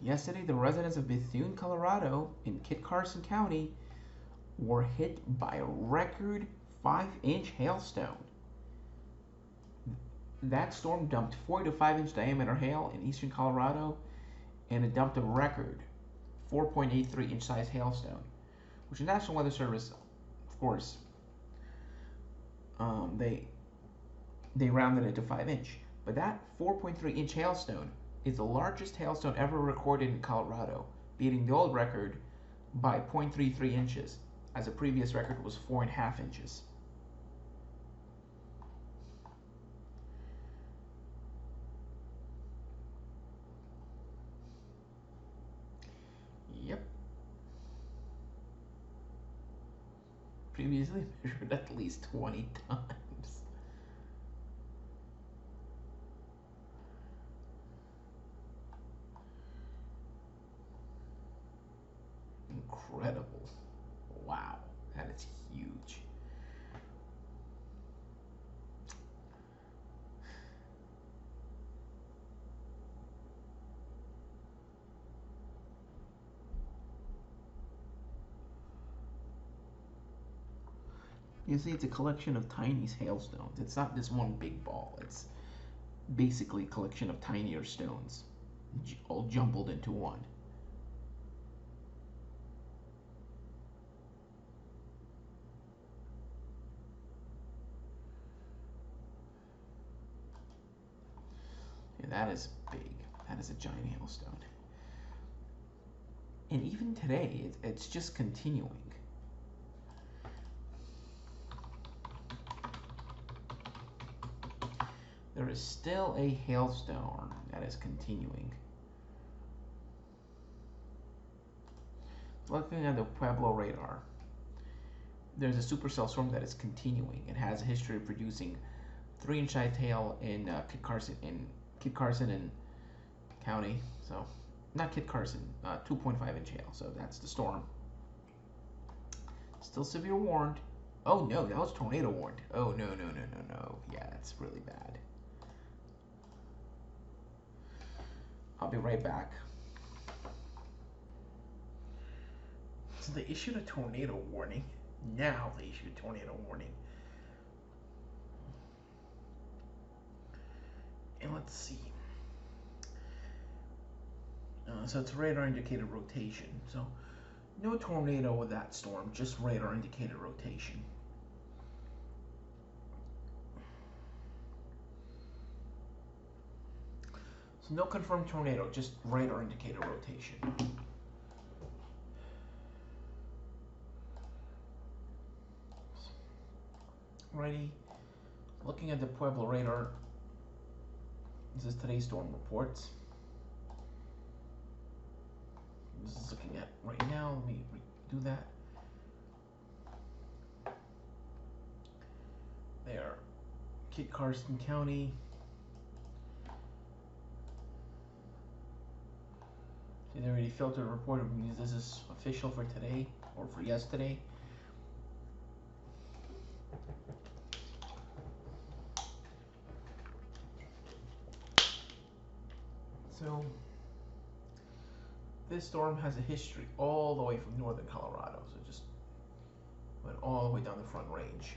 Yesterday, the residents of Bethune, Colorado, in Kit Carson County, were hit by a record 5-inch hailstone. That storm dumped 4 to 5-inch diameter hail in eastern Colorado, and it dumped a record 4.83-inch size hailstone, which the National Weather Service, of course, they rounded it to 5-inch. But that 4.3-inch hailstone is the largest hailstone ever recorded in Colorado, beating the old record by 0.33 inches, as the previous record was 4.5 inches. Yep. Previously measured at least 20 times. Incredible. Wow, that is huge. You see, it's a collection of tiny hailstones. It's not this one big ball. It's basically a collection of tinier stones, all jumbled into one. Yeah, that is big. That is a giant hailstone. And even today, it's just continuing. There is still a hailstorm that is continuing. Looking at the Pueblo radar, there's a supercell storm that is continuing. It has a history of producing 3-inch size hail in Kit Carson and County. So, not Kit Carson, 2.5-inch hail. So that's the storm. Still severe warned. Oh no, that was tornado warned. Oh no. Yeah, that's really bad. I'll be right back. So they issued a tornado warning. Now they issued a tornado warning. And let's see. So it's radar indicated rotation. So no tornado with that storm, just radar indicated rotation. So no confirmed tornado, just radar indicated rotation. Alrighty, looking at the Pueblo radar, this is today's storm reports. This is looking at right now. Let me do that. There, Kit Carson County. See, they already filtered a report. It means this is official for today or for yesterday. So this storm has a history all the way from northern Colorado, so it just went all the way down the Front Range.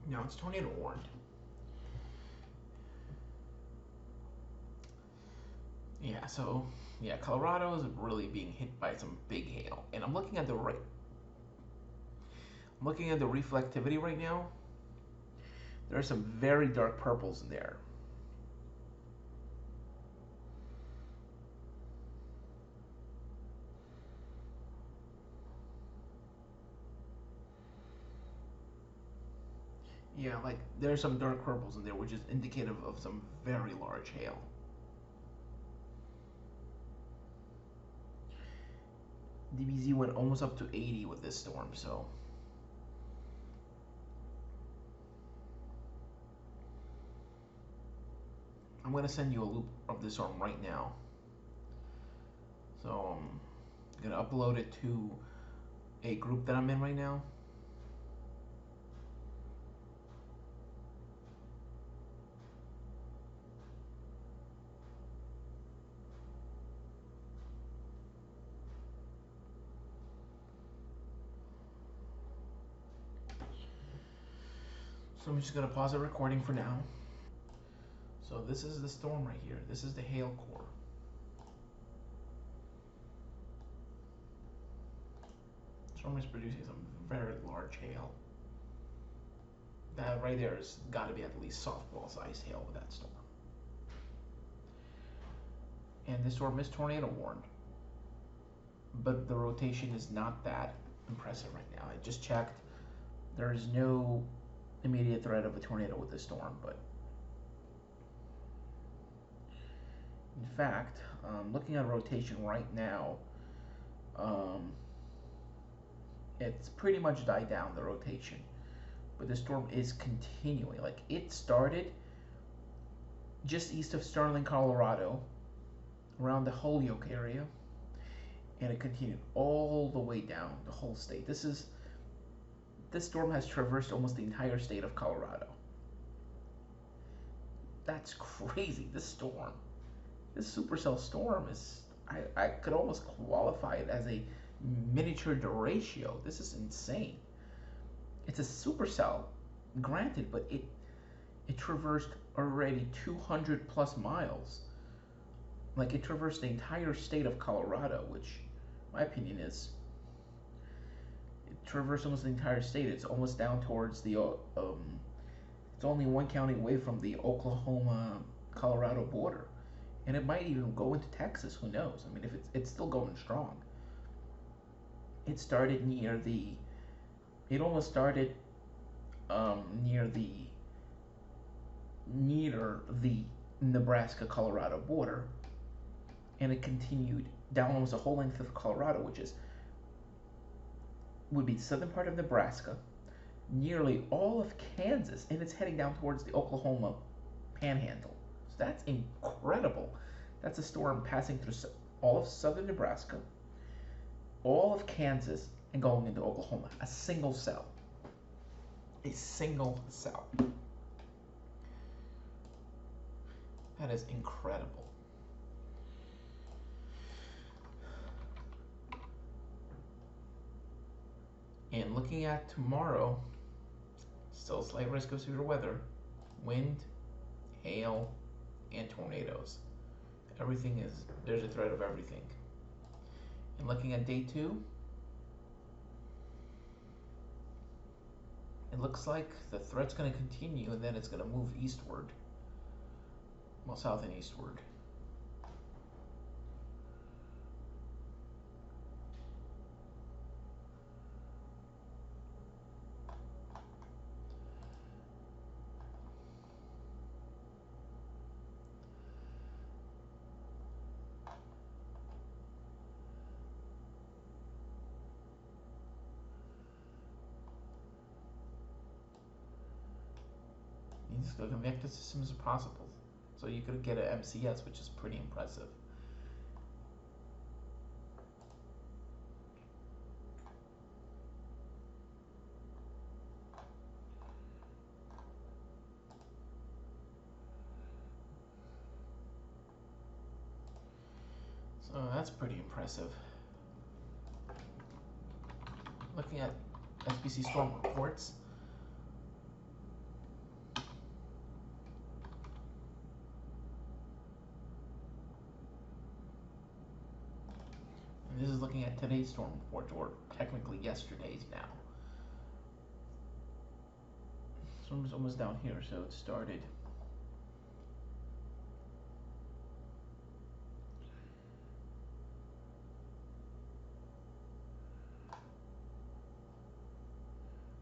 Now it's tornado warned. Yeah, so yeah, Colorado is really being hit by some big hail, and I'm looking at the reflectivity right now. There are some very dark purples in there. Yeah, like there's some dark purples in there, which is indicative of some very large hail. DBZ went almost up to 80 with this storm, so I'm going to send you a loop of this storm right now. So I'm going to upload it to a group that I'm in right now. So I'm just gonna pause the recording for now. So this is the storm right here. This is the hail core. Storm is producing some very large hail. That right there has got to be at least softball sized hail with that storm. And this storm is tornado warned, but the rotation is not that impressive right now. I just checked. There is no immediate threat of a tornado with this storm, but in fact, looking at rotation right now, um, it's pretty much died down, the rotation. But the storm is continuing. Like, it started just east of Sterling, Colorado, around the Holyoke area, and it continued all the way down the whole state. This storm has traversed almost the entire state of Colorado. That's crazy. This supercell storm is, I could almost qualify it as a miniature derecho. This is insane. It's a supercell, granted, but it traversed already 200 plus miles. Like, it traversed the entire state of Colorado, which my opinion is it traversed almost the entire state. It's almost down towards the it's only one county away from the Oklahoma Colorado border, and it might even go into Texas. Who knows? I mean, if it's still going strong. It started near the. It almost started near the Nebraska Colorado border, and it continued down almost the whole length of Colorado, which would be the southern part of Nebraska, nearly all of Kansas, and it's heading down towards the Oklahoma panhandle. So that's incredible. That's a storm passing through all of southern Nebraska, all of Kansas, and going into Oklahoma. A single cell. A single cell. That is incredible. And looking at tomorrow, still a slight risk of severe weather, wind, hail, and tornadoes. There's a threat of everything. And looking at day 2, it looks like the threat's going to continue, and then it's going to move eastward. Well, south and eastward. You just go connect the system as possible. So you could get an MCS, which is pretty impressive. So that's pretty impressive. Looking at SPC storm reports, and this is looking at today's storm report, or technically yesterday's now. Storm is almost down here, so it started.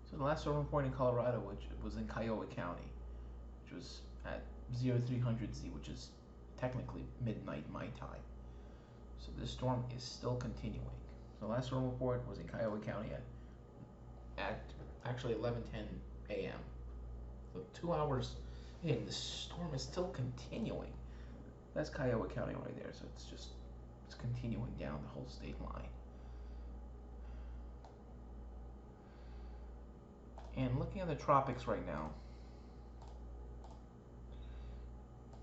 So the last storm report in Colorado, which was in Kiowa County, which was at 0300Z, which is technically midnight my time. So this storm is still continuing. So the last storm report was in Kiowa County at actually 11:10 a.m. So 2 hours in, the storm is still continuing. That's Kiowa County right there. So it's continuing down the whole state line. And looking at the tropics right now,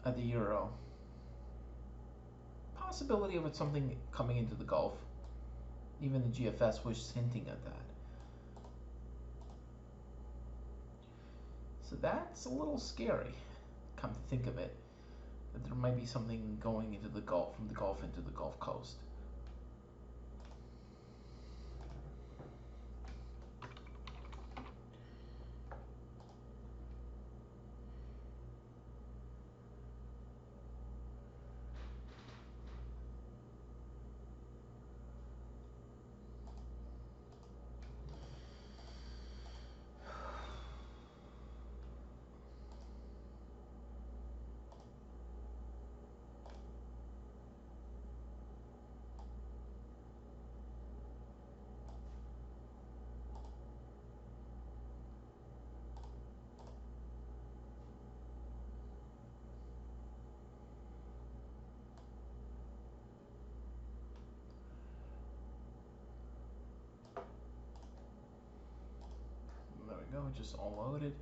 at the Euro, possibility of something coming into the Gulf. Even the GFS was hinting at that. So that's a little scary, come to think of it, that there might be something going into the Gulf, from the Gulf into the Gulf Coast. There we go, just all loaded.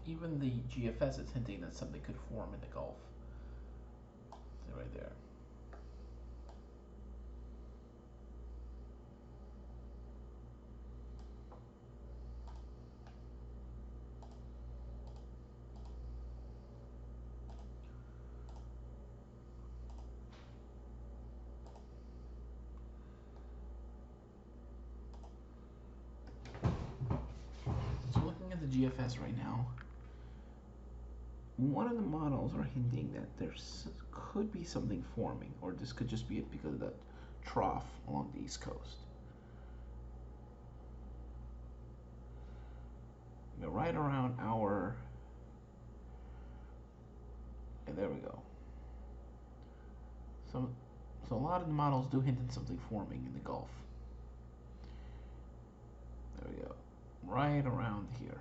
Even the GFS is hinting that something could form in the Gulf. See right there. So looking at the GFS right now, one of the models are hinting that there could be something forming, or this could just be it because of that trough along the East Coast. You know, right around our, and there we go. So a lot of the models do hint at something forming in the Gulf. There we go, right around here.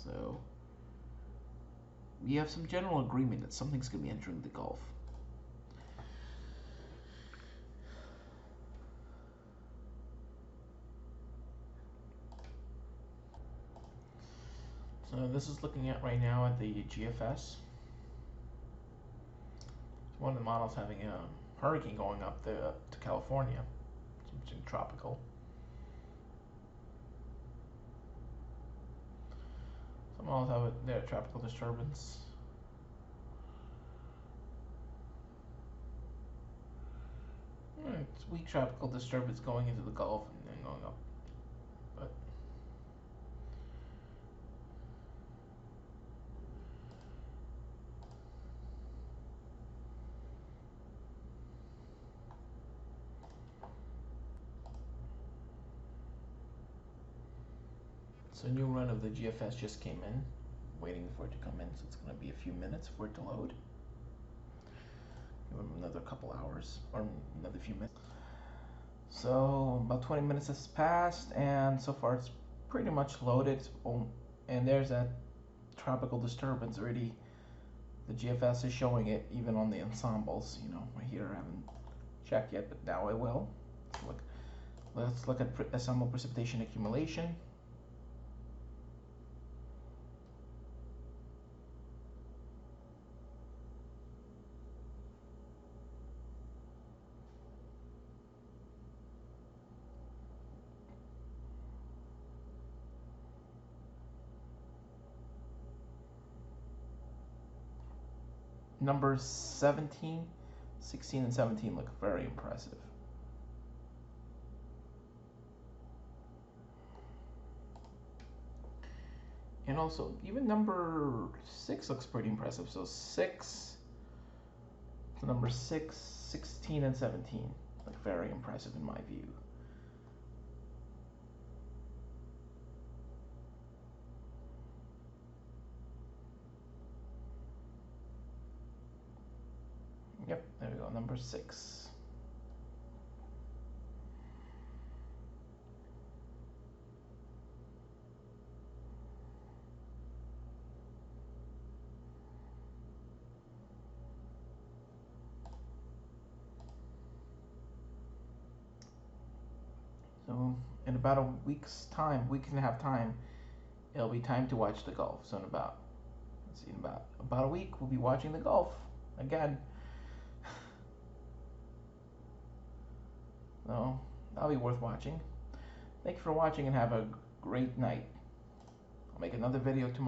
So we have some general agreement that something's going to be entering the Gulf. So this is looking at right now at the GFS. One of the models having a hurricane going up to California, something tropical. Some models have their tropical disturbance. It's weak tropical disturbance going into the Gulf and then going up. But so a new run of the GFS just came in, waiting for it to come in, so it's going to be a few minutes for it to load. Give them another couple hours, or another few minutes. So about 20 minutes has passed, and so far it's pretty much loaded. And there's that tropical disturbance already. The GFS is showing it even on the ensembles. You know, right here I haven't checked yet, but now I will. Let's look at ensemble precipitation accumulation. Numbers 17, 16, and 17 look very impressive. And also, even number 6 looks pretty impressive. So 6, so number 6, 16, and 17 look very impressive in my view. Yep, there we go, number 6. So in about a week's time, week and a half time, it'll be time to watch the Gulf. So in about, let's see, in about a week, we'll be watching the Gulf again. So that'll be worth watching. Thank you for watching and have a great night. I'll make another video tomorrow.